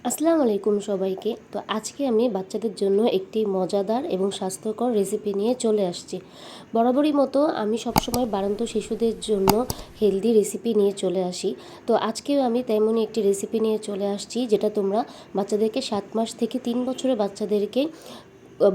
আসসালামু আলাইকুম সবাইকে। তো আজকে আমি বাচ্চাদের জন্য একটি মজাদার এবং স্বাস্থ্যকর রেসিপি নিয়ে চলে আসছি। বরাবরই মতো আমি সবসময় বাড়ন্ত শিশুদের জন্য হেলদি রেসিপি নিয়ে চলে আসি। তো আজকেও আমি তেমনই একটি রেসিপি নিয়ে চলে আসছি, যেটা তোমরা বাচ্চাদেরকে 7 মাস থেকে 3 বছরের বাচ্চাদেরকে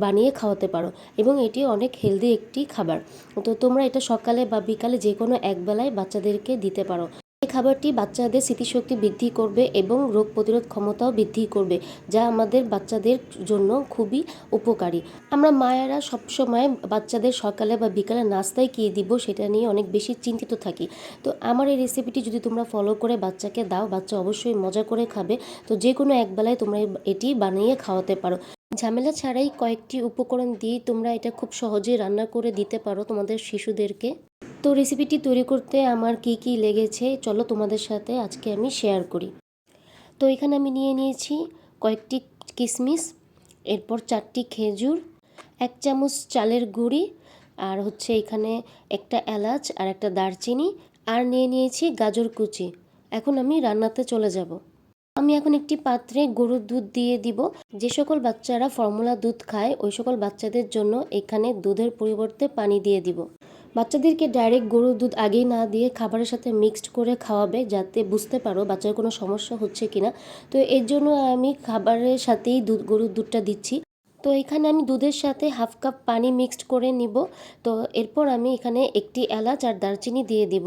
বানিয়ে খাওয়াতে পারো এবং এটি অনেক হেলদি একটি খাবার। তো তোমরা এটা সকালে বা বিকালে যে কোনো একবেলায় বাচ্চাদেরকে দিতে পারো। এই খাবারটি বাচ্চাদের স্মৃতিশক্তি বৃদ্ধি করবে এবং রোগ প্রতিরোধ ক্ষমতাও বৃদ্ধি করবে, যা আমাদের বাচ্চাদের জন্য খুবই উপকারী। আমরা মায়েরা সবসময় বাচ্চাদের সকালে বা বিকালে নাস্তায় কী দিব সেটা নিয়ে অনেক বেশি চিন্তিত থাকি। তো আমার এই রেসিপিটি যদি তোমরা ফলো করে বাচ্চাকে দাও, বাচ্চা অবশ্যই মজা করে খাবে। তো যে কোনো একবেলায় তোমরা এটি বানিয়ে খাওয়াতে পারো। ঝামেলা ছাড়াই কয়েকটি উপকরণ দিয়ে তোমরা এটা খুব সহজেই রান্না করে দিতে পারো তোমাদের শিশুদেরকে। তো রেসিপিটি তৈরি করতে আমার কি কি লেগেছে চলো তোমাদের সাথে আজকে আমি শেয়ার করি। তো এখানে আমি নিয়ে নিয়েছি কয়েকটি কিশমিশ, এরপর 4টি খেজুর, 1 চামচ চালের গুঁড়ি, আর হচ্ছে এখানে একটা এলাচ আর একটা দারচিনি, আর নিয়ে নিয়েছি গাজর কুচি। এখন আমি রান্নাতে চলে যাব। আমি এখন একটি পাত্রে গরুর দুধ দিয়ে দিব। যে সকল বাচ্চারা ফর্মুলা দুধ খায় ওই সকল বাচ্চাদের জন্য এখানে দুধের পরিবর্তে পানি দিয়ে দিব। বাচ্চাদেরকে ডাইরেক্ট গরুর দুধ আগেই না দিয়ে খাবারের সাথে মিক্সড করে খাওয়াবে, যাতে বুঝতে পারো বাচ্চার কোনো সমস্যা হচ্ছে কিনা। তো এর জন্য আমি খাবারের সাথেই গরুর দুধটা দিচ্ছি। তো এখানে আমি দুধের সাথে হাফ কাপ পানি মিক্সড করে নিব। তো এরপর আমি এখানে একটি এলাচ আর দারচিনি দিয়ে দিব।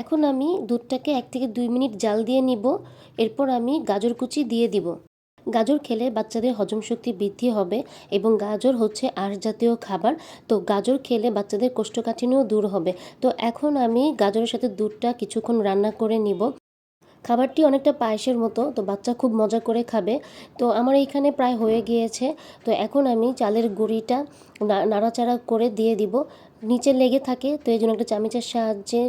এখন আমি দুধটাকে 1 থেকে 2 মিনিট জাল দিয়ে নিব। এরপর আমি গাজর কুচি দিয়ে দিব। গাজর খেলে বাচ্চাদের হজম শক্তি বৃদ্ধি হবে এবং গাজর হচ্ছে আঁশ জাতীয় খাবার। তো গাজর খেলে বাচ্চাদের কোষ্ঠকাঠিন্যও দূর হবে। তো এখন আমি গাজরের সাথে দুধটা কিছুক্ষণ রান্না করে নিব। খাবারটি অনেকটা পায়েসের মতো, তো বাচ্চা খুব মজা করে খাবে। তো আমার এইখানে প্রায় হয়ে গিয়েছে। তো এখন আমি চালের গুঁড়িটা নাড়াচাড়া করে দিয়ে দিব। নিচে লেগে থাকে, তো এই জন্য একটা চামচের সাহায্যে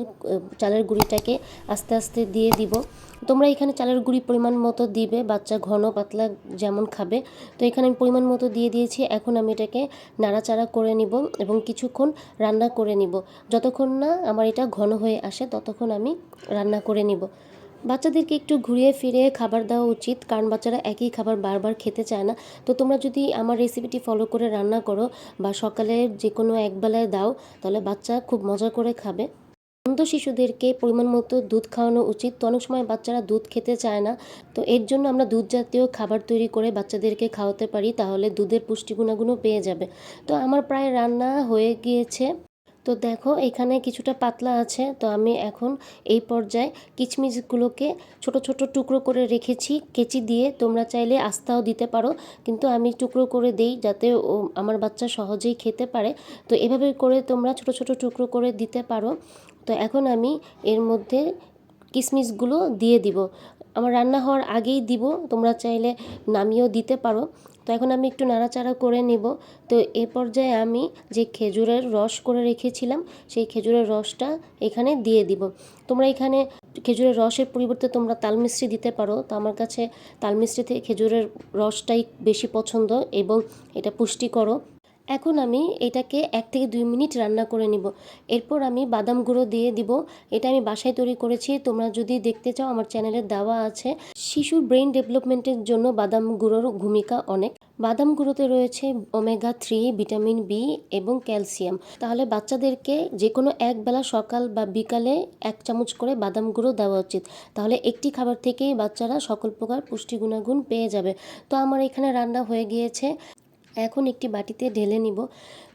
চালের গুঁড়িটাকে আস্তে আস্তে দিয়ে দিব। তোমরা এখানে চালের গুঁড়ি পরিমাণ মতো দিবে, বাচ্চা ঘন পাতলা যেমন খাবে। তো এখানে আমি পরিমাণ মতো দিয়ে দিয়েছি। এখন আমি এটাকে নাড়াচাড়া করে নিব এবং কিছুক্ষণ রান্না করে নিব। যতক্ষণ না আমার এটা ঘন হয়ে আসে ততক্ষণ আমি রান্না করে নিব। বাচ্চাদেরকে একটু ঘুরিয়ে ফিরিয়ে খাবার দেওয়া উচিত, কারণ বাচ্চারা একই খাবার বারবার খেতে চায় না। তো তোমরা যদি আমার রেসিপিটি ফলো করে রান্না করো বা সকালে যে কোনো একবেলায় দাও, তাহলে বাচ্চা খুব মজা করে খাবে। বাড়ন্ত শিশুদেরকে পরিমাণ মতো দুধ খাওয়ানো উচিত। তো অনেক সময় বাচ্চারা দুধ খেতে চায় না, তো এর জন্য আমরা দুধ জাতীয় খাবার তৈরি করে বাচ্চাদেরকে খাওয়াতে পারি, তাহলে দুধের পুষ্টি গুণাগুণও পেয়ে যাবে। তো আমার প্রায় রান্না হয়ে গিয়েছে। তো দেখো এখানে কিছুটা পাতলা আছে। তো আমি এখন এই পর্যায়ে কিচমিচগুলোকে ছোট ছোট টুকরো করে রেখেছি কেচি দিয়ে। তোমরা চাইলে আস্তাও দিতে পারো, কিন্তু আমি টুকরো করে দেই যাতে আমার বাচ্চা সহজেই খেতে পারে। তো এভাবে করে তোমরা ছোট ছোট টুকরো করে দিতে পারো। তো এখন আমি এর মধ্যে কিশমিশগুলো দিয়ে দিব। আমার রান্না হওয়ার আগেই দিব, তোমরা চাইলে নামিয়েও দিতে পারো। তো এখন আমি একটু নাড়াচাড়া করে নেব। তো এ পর্যায়ে আমি যে খেজুরের রস করে রেখেছিলাম সেই খেজুরের রসটা এখানে দিয়ে দিব। তোমরা এখানে খেজুরের রসের পরিবর্তে তোমরা তাল মিশ্রি দিতে পারো। তো আমার কাছে তাল মিশ্রি থেকে খেজুরের রসটাই বেশি পছন্দ এবং এটা পুষ্টিকরও। এখন আমি এটাকে 1 থেকে 2 মিনিট রান্না করে নিব। এরপর আমি বাদাম গুঁড়ো দিয়ে দিব। এটা আমি বাসায় তৈরি করেছি, তোমরা যদি দেখতে চাও আমার চ্যানেলে দেওয়া আছে। শিশুর ব্রেন ডেভেলপমেন্টের জন্য বাদাম গুঁড়োর ভূমিকা অনেক। বাদাম গুঁড়োতে রয়েছে ওমেগা 3, ভিটামিন বি এবং ক্যালসিয়াম। তাহলে বাচ্চাদেরকে যে কোনো একবেলা সকাল বা বিকালে 1 চামচ করে বাদাম গুঁড়ো দেওয়া উচিত। তাহলে একটি খাবার থেকেই বাচ্চারা সকল প্রকার পুষ্টি গুণাগুণ পেয়ে যাবে। তো আমার এখানে রান্না হয়ে গিয়েছে। এখন একটি বাটিতে ঢেলে নিব।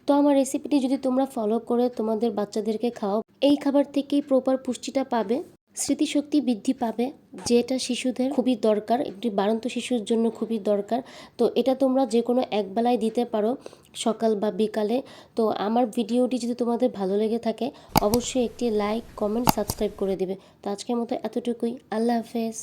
তো আমার রেসিপিটি যদি তোমরা ফলো করে তোমাদের বাচ্চাদেরকে খাও, এই খাবার থেকেই প্রপার পুষ্টিটা পাবে, স্মৃতিশক্তি বৃদ্ধি পাবে, যেটা শিশুদের খুবই দরকার, একটি বাড়ন্ত শিশুর জন্য খুবই দরকার। তো এটা তোমরা যে কোনো একবেলায় দিতে পারো, সকাল বা বিকালে। তো আমার ভিডিওটি যদি তোমাদের ভালো লেগে থাকে অবশ্যই একটি লাইক, কমেন্ট, সাবস্ক্রাইব করে দিবে। তো আজকের মতো এতটুকুই। আল্লাহ হাফেজ।